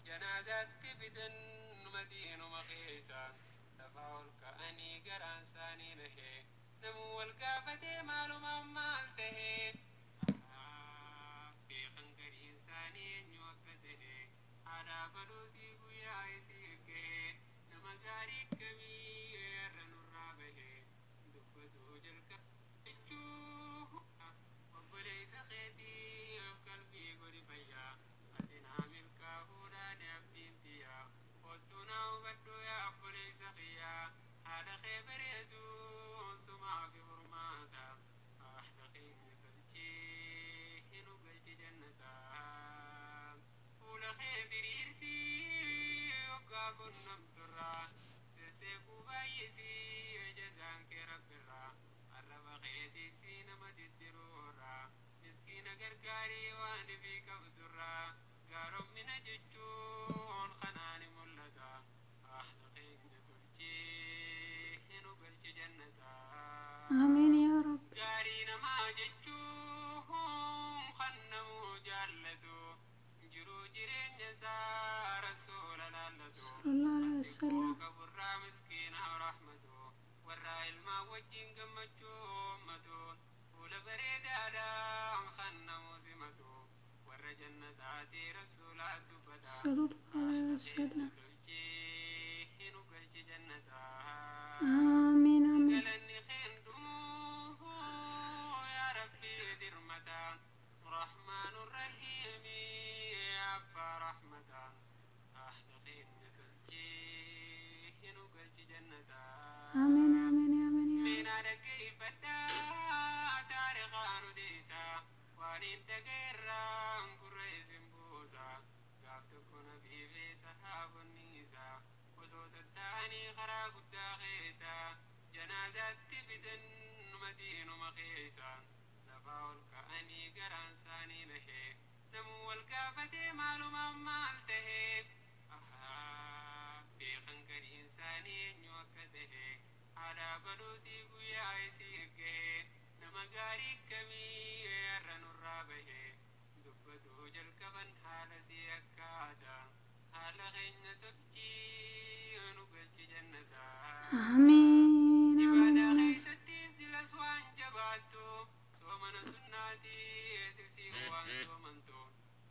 جنازات بدن مدين مخيسان تفاول كأني قران ساني نهي نمو القافة معلوم مالته في خنقر إنساني نوكته على فلوتي قويا يسيكه نما قاري كبير نرابه دبتو جلك جوه وليس خيتي قلبي قد فيا أتنا ملكا هودا نبدين فيها وطنا وبدو يا وليس خيا هذا خيبر يدون سمع في برماتا أحد خيمة تلجي هنو قلت جنتا فول خيبر يرسي وقا كنم ترى سيسيكو بايسي جزان كرب الرا الرب خيتي سينما تدرورا مسكين غرغاري وان في كبدرا غارم من ججون خنان ملدا أحلى خيمة تلجي هنو قلت جنتا آمين يا رب. غارينا ما ججوهم خنمو جالتو جرو جرين جسا رسول الله صلى الله عليه وسلم. كبرا مسكينا ورحمته ورا الماء وجين قمتو أمتو ولا بريد آدم خنمو سمتو ورا جنة آتي رسول الدبتا صلى الله عليه وسلم. هنو قلت جنتا آمين آمين. قلني خين دموه يا ربي درمتا رحمن الرحيم يا أبا رحمتا أحلى خين تلجي هنو قلت جنتا آمين آمين آمين يا من رب. أرقي فتا تاريخان ديسا وانين تقران كريس بوسا قابتكو نبي في صحاب النيسا وصوت الثاني خراق الداخيسا جنازات تبدن مدين مخيسا نفاول كأني قران ساني نهي نمو القافة معلوم مالته في خنقر إنساني نوكته على بلوتي قويا يسيكه نما قاري كبير نرابه دبتو جلكبن حال سيكادا حال غين تفجي نقلت جنتا آمين إبادة آمين. خيستيس دي لسوان جباتو سومن سناتي سرسي وان سومنتو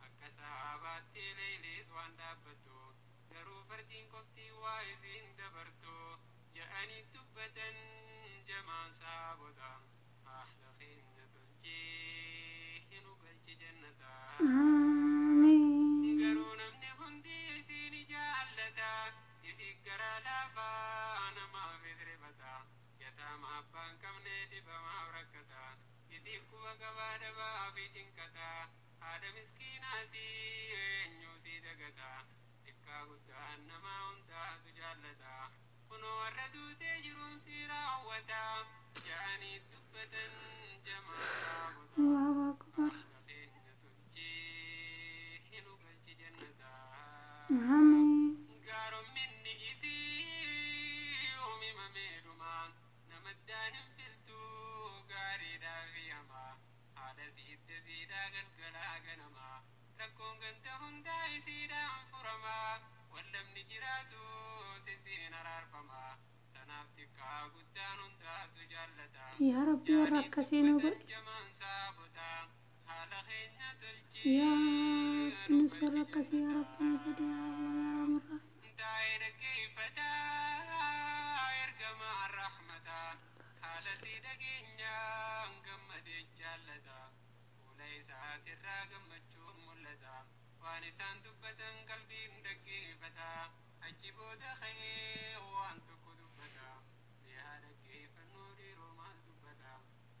أكا صحاباتي ليلي سوان دابتو درو فردين كفتي وايزين دبرتو جاءني تبتا جمع صحابتا أحلى خينة تلجيه نقلت جنتا آمين. قرون من هندي سيني جالتا يسكر لافانا ما في سربتا يتام أبان كم ندب ما وركتا يسيكو وقباد با في جنكتا هذا مسكيناتي نيوسي دقتا دكا قدان ما انتا تجالتا كنو وردو تجرون سيراوتا جاني دبتا جمع صابتا الله أكبر. آمين. قارم مني إسي يومي مميدما نمدان فلتو قاري دافي أما هذا سيدا قلقلا قنما لكون قنتهم داي سيدا فرما ولم نجراتو سيسين رارفما تنافتك قدان تاتو جالتا يا رب يا رب كسينو قل. جمان سابتا هذا خينة يا رب نسأل كسي يا رب نفدي يا الله يا رب الرحيم. داير كيف داير جمع الرحمة هذا سيدقينيا مقمد الجالة وليس الراقم مجوم ملدا وانسان دبتا قلبي مدقيفتا أجيبو دخي وانتو كدبتا لهذا كيف النور روما دبتا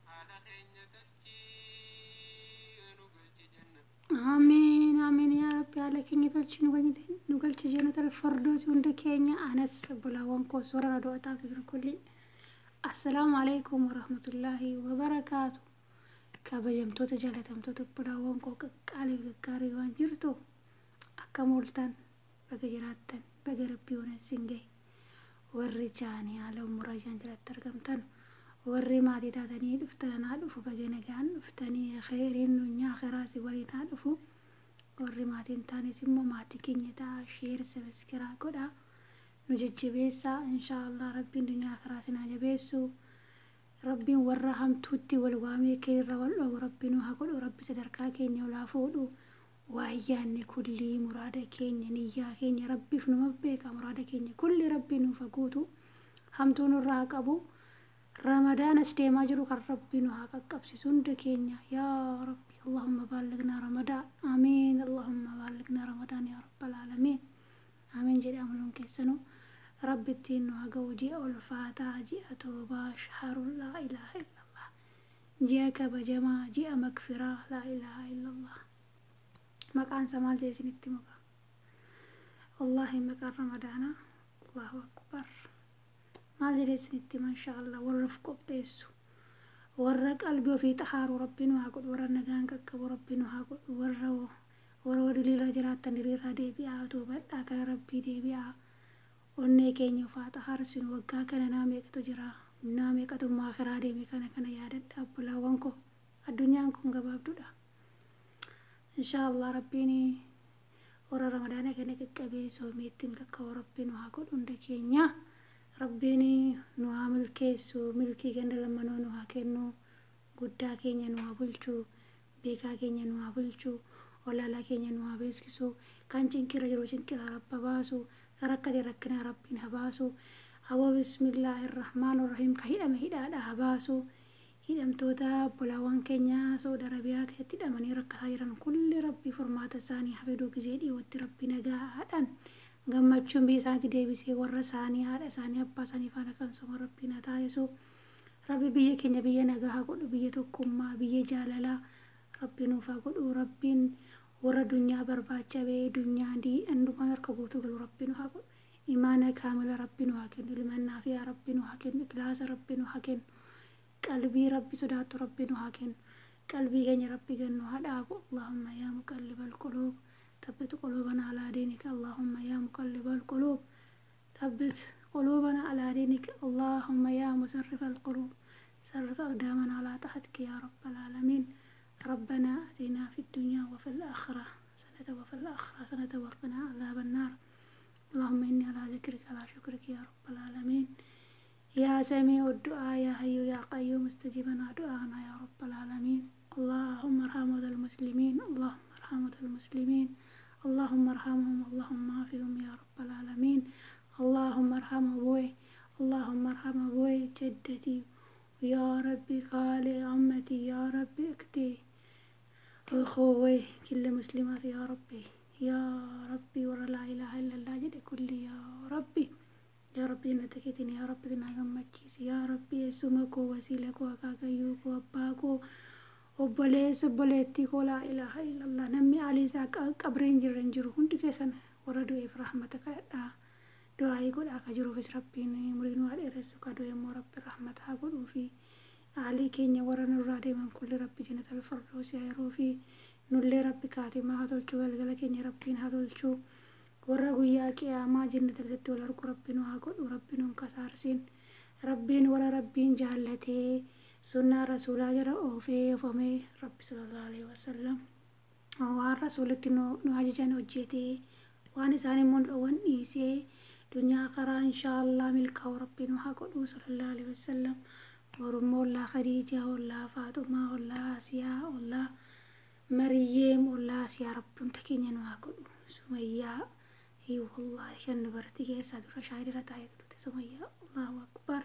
هذا خينة تلجي نقلت جنة آمين آمين يا رب يا لك نقلت نقلت جنة الفردوس وندكينيا أنس بلا وانكو سورة دوتاك كلي. السلام عليكم ورحمة الله وبركاته. كبجمتو تجلتمتو تبدا وانكو كالي كاري وانجرتو أكملتن بجراتن بجربيون سنجي والرجاني على مراجعن جلت ترجمتن warri maatii taatanii dhuftan haa dhufu bagana gaan dhuftanii khayriin nunyaa khiraasi walii haa dhufu warri maatiin taanis immoo maatii keenya ta'a sheer sabiskiraa godha nu jajjabeessa inshaallah rabbiin dunyaa akhiraa sinaa jabeessu rabbiin warra hamtuutti wal waamee keerra wal dhoowwu rabbiin nu haa godhu rabbi sadarkaa keenya olaa fuudhu waayyaanni kulli muraada keenya niyyaa keenya rabbiif numa beeka muraada keenya kulli rabbiin nuuf guutu hamtuu nurraa qabu رمضان استيما جرو ربنا هاك قبسون دكينيا يا ربي اللهم بلغنا رمضان آمين اللهم بلغنا رمضان يا رب العالمين آمين جري أمرون كيسنو رب الدين وهاقو جيء الفاتحة جيء توبة شهر لا إله إلا الله جيء بجمع جيء مغفرة لا إله إلا الله مكان سمال جيسين التمكا والله مكان رمضان الله أكبر maal jedheesinitti maashaallah warra of qopheessu warra qalbii ofii xahaaru rabbiin haa godhu warra nagaan qaqqabu rabbiin haa godhu warra waliirra jiraatan hiriirra deebi'aa toobadhaa kan rabbii deebi'aa onnee keenya ufaa xahaarsinu waggaa kana naa meeqatu jira naa meeqatu maakiraa deeme kana yaadadhaa obbolaawwan koo addunyaan kun gabaabduudha inshaallah rabbiin warra ramadaana kana qaqqabee soomeetti milkaa'u rabbiin haa godhu hunda keenya ربيني نعمل كيسو ملكي جند لما نوها كنو قدا كينيا نوها بلشو بيكا كينيا نوها بلشو ولا لا كينيا نوها بيسكسو كان جنكي رجلو جنكي رب باسو كركا دي ركنا ربين هباسو هو بسم الله الرحمن الرحيم كهيدا مهيدا دا هباسو هيدم توتا بلاوان كينيا سو دربيا كهتيدا مني ركا هايران كل ربي فرماتا ساني حفيدو كزيدي واتي ربي نقاعدان gammachuun biisaati deebisee warra isaanii haadha isaanii abbaa isaanii faana kan soma rabbiin haa taasisu rabbi biyya keenya biyya nagaa haa godhu biyya tokkummaa biyya jaalalaa rabbiin nuuf haa godhu rabbiin warra dunyaa barbaacha bee dunyaa andumaan harka guutuu galu rabbiin haa godhu imaana kaamila rabbiin haa kennu ilmannaa fi rabbiin haa kennu ikhlaasa rabbiin haa kennu qalbii rabbi sodaattu rabbiin haa kennu qalbii keenya rabbi gannu haa dhaabu allahumma yaa muqallibal quluub ثبت قلوبنا على دينك اللهم يا مقلب القلوب ثبت قلوبنا على دينك اللهم يا مصرف القلوب صرف أقدامنا على طاعتك يا رب العالمين ربنا آتنا في الدنيا وفي الآخرة سنة وقنا عذاب النار اللهم إني على ذكرك على شكرك يا رب العالمين يا سميع الدعاء يا حي يا قيوم استجبنا دعاءنا يا رب العالمين اللهم ارحم المسلمين اللهم ارحم المسلمين اللهم ارحمهم اللهم عافهم يا رب العالمين اللهم ارحم أبوي اللهم ارحم أبوي جدتي يا ربي خالي عمتي يا ربي اكتي أخوي كل مسلمات يا ربي ورا لا إله إلا الله جد كل يا ربي نتكتني يا ربي نغمتشيس يا ربي سمكو وسيلكو وكاكيوكو واباكو obboleetti koo laa ilaaha illallah namni aliisaa qabreen jiru hundi keessan warra du'eef rahmata kadhadhaa du'aayii godhaa ka jiruufis rabbiin umuriin waa dheeressu ka du'e immoo rabbi rahmata haa godhuu fi aalii keenya warra nurraa deeman kulli rabbi jannatal firdawsi haa yeroo fi nullee rabbi kaatimaa haa tolchuu galgala keenya rabbiin haa tolchuu warra guyyaa qiyaamaa jannatal sitti wal argu rabbiin haa godhu rabbiin hun kasaarsiin rabbiin warra rabbiin jaallatee سنة رسول الله وفي ربي صلى الله عليه وسلم والرسول نهاججان وجيتي وانا ساني من الأول إيسي دنيا آخرة إن شاء الله ملكه ربي نهاجد صلى الله عليه وسلم ورمو الله خديجة والله فاطمة والله آسيا والله مريم والله آسيا ربي متكيني نهاجد سمية هي والله كان نبرتي سادر شاعرة تايد سمية الله أكبر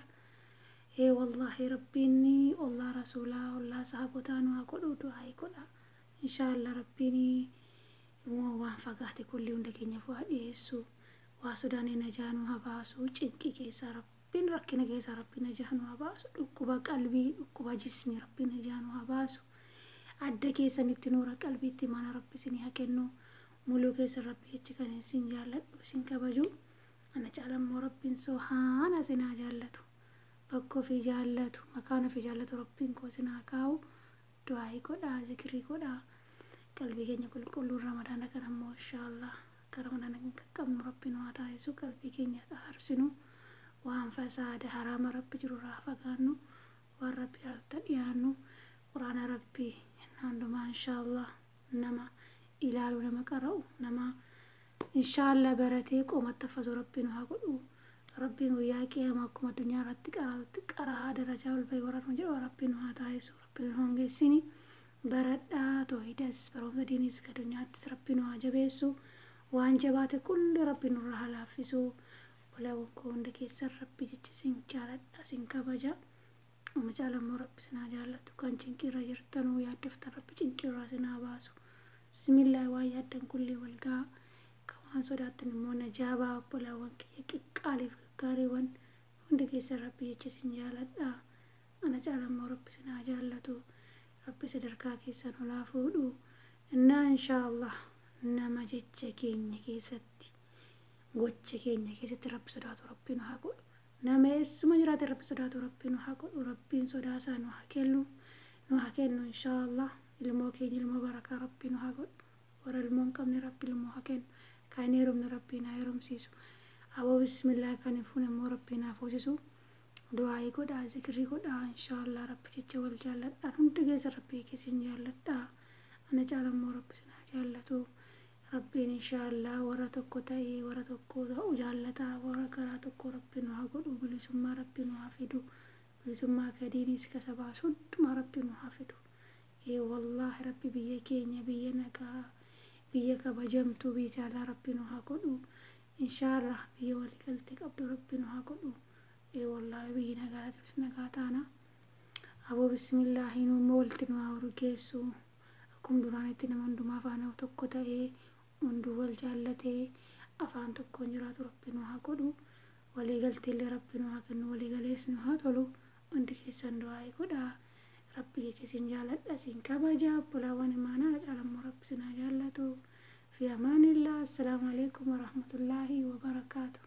إيه والله ربيني والله رسوله والله صحابتان وأقول دعاء كلها إن شاء الله ربيني وفقات كل يوم دكيني فؤاد يسوع واسوداني نجان وهباسو جنكي كيسا ربين ركنا كيسا ربين نجان وهباسو لكوبا قلبي لكوبا جسمي ربين نجان وهباسو عدا كيسا نتنور قلبي تمانا ربي سنها كنو مولو كيسا ربي يتكني سنجالت وسنكبجو أنا جعلم ربين سوحانا سنها جالتو بكو في جالته مكان في جالته ربين كوسنا كاو دعائي كودا ذكري كودا قلبي كنيا كل رمضان كرم ما شاء الله كرمنا كم ربنا وعطا يسوع قلبي كنيا تهرسنو وهم فساد حرام ربي جرورا فقانو وربي تديانو قرآن ربي عندما إن شاء الله نما ilaalu nama qara'u nama inshaallah baratee qoomatti haffasu rabbiin haa godhu. Rabbiin guyyaa qiyaamaa akkuma addunyaa irratti qaraa darajaa ol bahee warra jedhu rabbiin haa taasisu. Rabbiin hongeessini baradhaa toohidas barumsa diinis addunyaattis rabbiin haa jabeessu. Waan jabaate kulli rabbiin nurraa haa laaffisu. Walaawwan koo hunda keessan rabbi jecha sin jaaladha sin kabaja. Amma caalammoo rabbi sinaa jaallatu kan cinqirra jirtanuu yaaddoftan rabbi cinqirraa sinaa baasu. Bismillah waan yaaddan kulli walgaa waan sodaattan immoo najaabaa obbolaawwan kiyya qiqqaaliif gaggaariiwwan hunda keessan rabbi jecha sin jaaladha. Ana caalammoo rabbi sinaa jaallatu rabbi sadarkaa keessan olaa fuudhu. Innaa inshaallah nama jecha keenya keessatti gocha keenya keessatti rabbi sodaatu rabbiin haa godhu. Nama eessuma jiraate rabbi sodaatu rabbiin haa godhu. Rabbiin sodaa isaa nu haa kennu inshaallah. Ilmoo keenya ilmoo barakaa rabbiin haa godhu. Warra ilmoo hin qabne rabbi ilmoo haa kennu. Kan heerumne rabbiin haa heerumsiisu. Aboo bismillah kan hin fuune immoo rabbiin haa fuusisu. Du'aayii godhaa zikrii godhaa inshaallah rabbi jecha wal jaalladhaan hundi keessa rabbii keessin jaalladhaa. Ana caalammoo rabbi sinaa jaallatu. Rabbiin inshaallah warra tokko ta'ee warra tokko ta'u jaallataa warra garaa tokko rabbiin haa godhu. Bilisummaa rabbiin haa fidu. Bilisummaa kadiinis kasabaas hundumaa rabbiin haa fidu. Wallahi rabbi biyya keenya biyya nagaa biyya kabajamtuu biyya jaalaa rabbiin haa godhu. Inshaallah biyya waliigaltee qabdu rabbiin haa godhu. Wallahi biyya nagaa taana. Aboo bismillaahi nuummoo walitti nu haa urgeessu. Akkuma duraanitti nama hundumaa afaan tokko ta'ee hunduu wal jaallatee afaan tokkoon jiraatu rabbiin haa godhu. Waliigaltee illee rabbiin haa kennu. Waliigalees nu haa tolu. Hundi keessan du'aayii godhaa. Rabbi keessin jaalladha sin kabaja. Obbolaawwan imaanaa caalammoo rabbi sinaa jaallatu. Fi amaanillah. Assalaamu alaikum warahmatullaahi wabarakaatuh.